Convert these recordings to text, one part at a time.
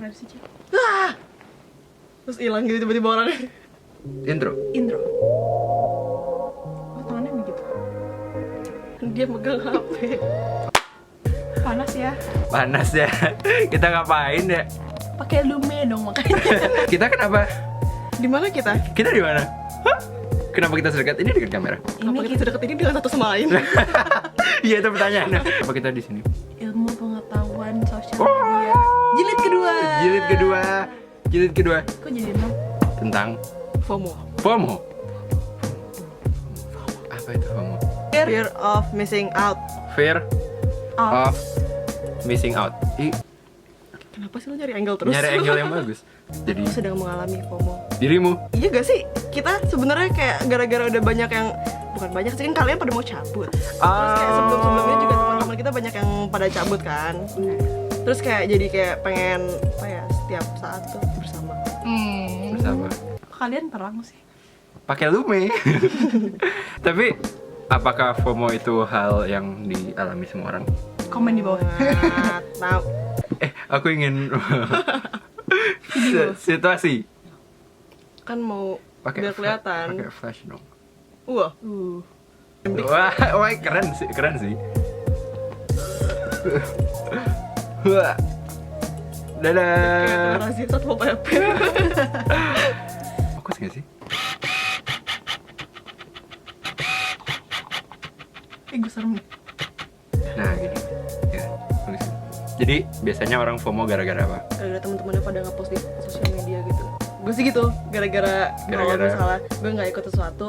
keren sih, Cik. Terus hilang gitu tiba-tiba orangnya. Intro. Oh, tangannya begitu. Dia megang HP. Panas ya. Panas ya. Kita ngapain ya? Pakai lume dong makanya. Kita kenapa? Di mana kita? Kita di mana? Hah? Kenapa kita sedekat ini dekat kamera? Kenapa kita sedekat ini dengan satu sama lain? Iya, itu pertanyaannya. Apa kita di sini? Ilmu pengetahuan sosial media. Jilid kedua. Jilid kedua Kok jadi emang? tentang FOMO. FOMO. Apa itu FOMO? Fear of missing out. Fear of missing out. Kenapa sih lo nyari angle terus? Nyari angle yang bagus. Jadi Lo sedang mengalami FOMO. dirimu. Iya gak sih? Kita sebenarnya kayak gara-gara udah banyak yang bukan banyak sih, kan kalian pada mau cabut. Terus kayak sebelum-sebelumnya juga teman-teman kita banyak yang pada cabut kan. Terus kayak jadi kayak pengen apa ya, setiap saat tuh bersama. Bersama. Kok kalian perang sih? Pakai lume. Tapi apakah FOMO itu hal yang dialami semua orang? Komen di bawah. Nah, Aku ingin situasi. kan mau Pakai biar kelihatan. Pakai flash dong. Wah, Wah, keren sih. Wah. kayak Dadah. razia Satpol PP. Fokus gak sih? Gue serem nih. Nah, gini. Ya, bagus. Jadi biasanya orang FOMO gara-gara apa? Gara-gara teman-temannya pada ngepost di sosial media gitu. Gue sih gitu, gara-gara kalau misalnya gue nggak ikut sesuatu,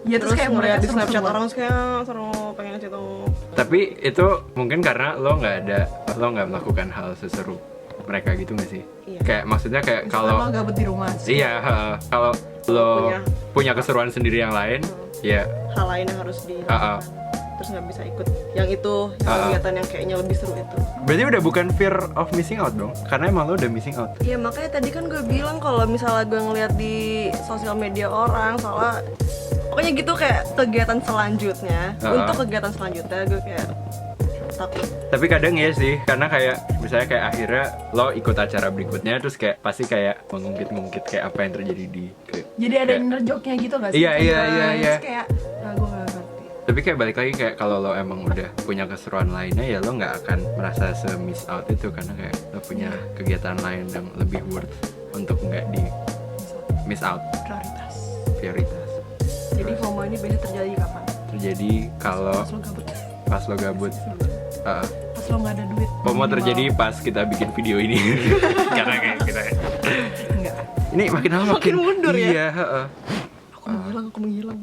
Ya, terus kayak ngeliat mereka di Snapchat seru-seruan. orang terus kayak seru pengen ngechat dong. Tapi itu mungkin karena lo nggak melakukan hal seseru mereka gitu nggak sih? Iya. Kayak maksudnya kayak Kalau kalau gabut di rumah sih. iya, kalau lo punya keseruan sendiri yang lain, ya Hal lain yang harus dilakukan, terus nggak bisa ikut yang itu, yang kegiatan yang kayaknya lebih seru itu. berarti udah bukan fear of missing out dong? Karena emang lo udah missing out. Iya, makanya tadi kan gue bilang kalau misalnya gue ngeliat di sosial media orang, soalnya pokoknya gitu kayak kegiatan selanjutnya, untuk kegiatan selanjutnya gue kayak takut. Tapi kadang ya sih, karena kayak misalnya kayak akhirnya lo ikut acara berikutnya terus kayak pasti kayak mengungkit-ngungkit kayak apa yang terjadi di Jadi ada inner joke-nya gitu gak sih? Iya. Terus kayak, nah gue gak ngerti. Tapi kayak balik lagi kayak kalau lo emang udah punya keseruan lainnya ya lo nggak akan merasa miss out itu karena kayak lo punya kegiatan lain yang lebih worth untuk nggak di miss out. Prioritas. Jadi FOMO ini biasanya terjadi kapan? Terjadi kalau Pas lo gabut. pas lo gabut. Pas lo gak ada duit. FOMO terjadi pas kita bikin video ini. Karena kayak kita Enggak. ini makin lama Makin mundur ya? Iya, Aku menghilang.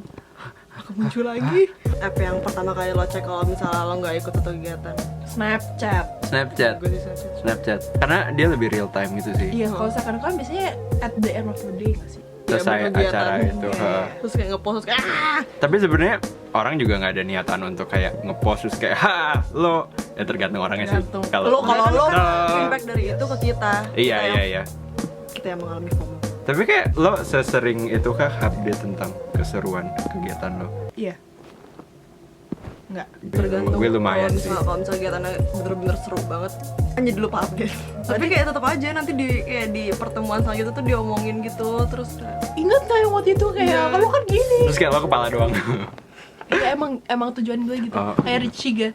Aku muncul lagi. App yang pertama kali lo cek kalau misalnya lo nggak ikut satu kegiatan? Snapchat. Snapchat. Gue sih Snapchat. Snapchat. Karena dia lebih real time gitu sih. Iya, kalau sekarang kan biasanya at the end of the day gak sih? Selesai Ya, berkegiatan. acara itu. Terus kayak ngepost terus kayak Tapi sebenarnya orang juga nggak ada niatan untuk kayak ngepost terus kayak lo ya tergantung orangnya sih. Tergantung. lo kalau lo Kalau- impact dari itu ke kita. Iya. Kita yang mengalami FOMO. Tapi kayak lo sesering itu kah update tentang keseruan kegiatan lo? Iya. Enggak. Tergantung. Gue lumayan sih. Kalau misalnya kegiatannya bener-bener seru banget, kan jadi lupa update. Tapi kayak tetap aja nanti di pertemuan selanjutnya tuh diomongin gitu terus kayak, Ingat gak yang waktu itu kayak Iya. kamu kan gini. Terus kayak lo kepala doang. Iya emang tujuan gue gitu. Oh. Kayak Richie ga.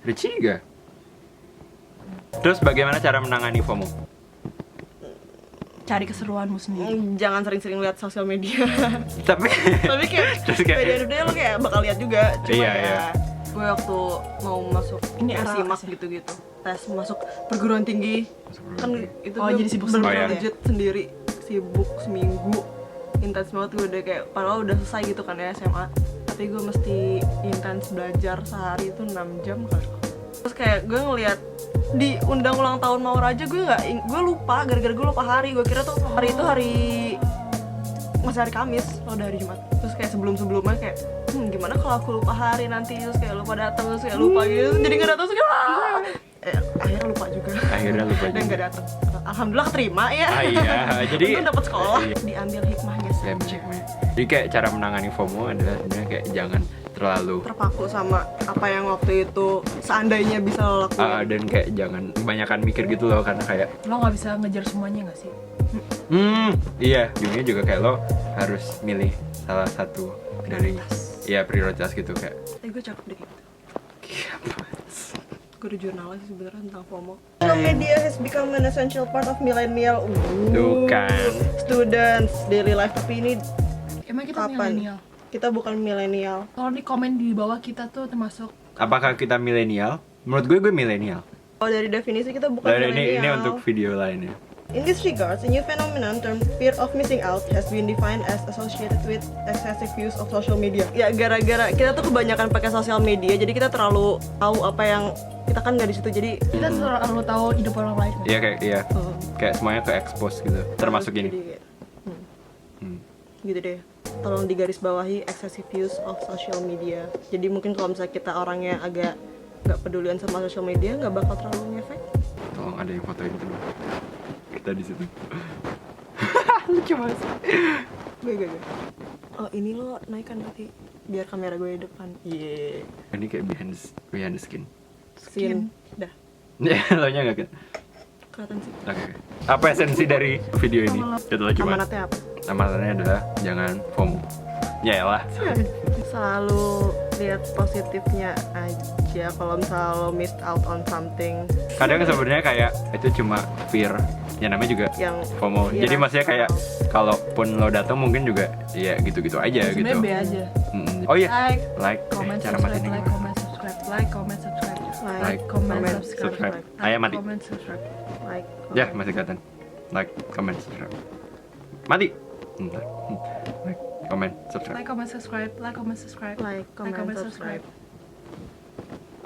Richie juga. Terus bagaimana cara menangani FOMO? Cari keseruanmu sendiri. jangan sering-sering lihat sosial media. Tapi Tapi kayak Terus kayak- by the end of the day lo kayak bakal lihat juga. Cuma Iya, ya iya. gue waktu mau masuk Ini kayak era simak apa sih? gitu-gitu, tes masuk perguruan tinggi kan itu Oh, gue jadi sibuk sendiri bener-bener ya? legit sendiri, sibuk seminggu intens banget. Gue udah kayak padahal udah selesai gitu kan ya SMA, tapi gue mesti intens belajar sehari itu 6 jam kali. Terus kayak gue ngeliat di undang ulang tahun Mawar aja gue lupa, gara-gara gue lupa hari. Gue kira tuh hari itu hari masih hari Kamis, lo udah hari Jumat. Terus kayak sebelum-sebelumnya kayak gimana kalau aku lupa hari nanti, terus kayak lupa datang, terus kayak lupa gitu, jadi nggak datang, terus kayak akhirnya lupa juga. Akhirnya lupa Dan juga. nggak datang. Alhamdulillah keterima ya. Iya, jadi Untung dapat sekolah. iya. Diambil hikmahnya Ya, saja. jadi kayak cara menangani FOMO adalah sebenarnya kayak jangan terlalu terpaku sama apa yang waktu itu seandainya bisa lo lakuin. dan kayak jangan kebanyakan mikir gitu loh, karena kayak Lo nggak bisa ngejar semuanya nggak sih? iya, dunia juga kayak lo harus milih salah satu dari prioritas gitu kayak. Gue cakep deh gitu. Iya, Gue udah jurnalis sebenarnya tentang FOMO. Social media has become an essential part of millennial. Tuh kan. Students daily life, tapi ini Emang kita kapan? milenial? Kita bukan milenial. Kalau di komen di bawah kita tuh termasuk Apakah kita milenial? Menurut gue milenial. Oh, dari definisi kita bukan Dan milenial. ini untuk video lainnya. In this regard, a new phenomenon termed fear of missing out has been defined as associated with excessive use of social media. Ya, gara-gara kita tuh kebanyakan pakai sosial media, jadi kita terlalu tahu apa yang kita kan nggak di situ. Jadi kita selalu tahu hidup orang lain. Iya kayak semuanya ke expose gitu. Termasuk jadi ini. kayak, gitu deh. Tolong digarisbawahi excessive use of social media. Jadi mungkin kalau misalnya kita orangnya agak nggak pedulian sama social media, nggak bakal terlalu ngefek. Tolong ada yang fotoin itu. Kita di situ. Lucu banget. Gue. Oh, ini lo naikkan berarti biar kamera gue di depan. Iya. Ini kayak behind the skin. Scene. Dah. Ya, lo nya nggak kan? Kelihatan sih. Oke. Apa esensi dari video ini? Itulah cuma. Amanatnya apa? Amanatnya adalah jangan FOMO. Ya lah. Selalu lihat positifnya aja. Kalau misalnya lo missed out on something, Kadang sebenarnya kayak itu cuma fear. Ya namanya juga yang FOMO. Jadi maksudnya kayak kalaupun lo datang mungkin juga ya gitu-gitu aja gitu. Sebenarnya B aja. Oh iya. Like, Like, cara comment, matiin subscribe, like, gimana? comment, subscribe, like, comment, subscribe, Like, comment, comment, subscribe, subscribe. Ayo, mati. comment, subscribe. like, Ya masih kelihatan. Like, comment, subscribe. Mati. Bentar. Like, comment, subscribe. Like, comment, subscribe, like, comment, subscribe, like, comment, subscribe.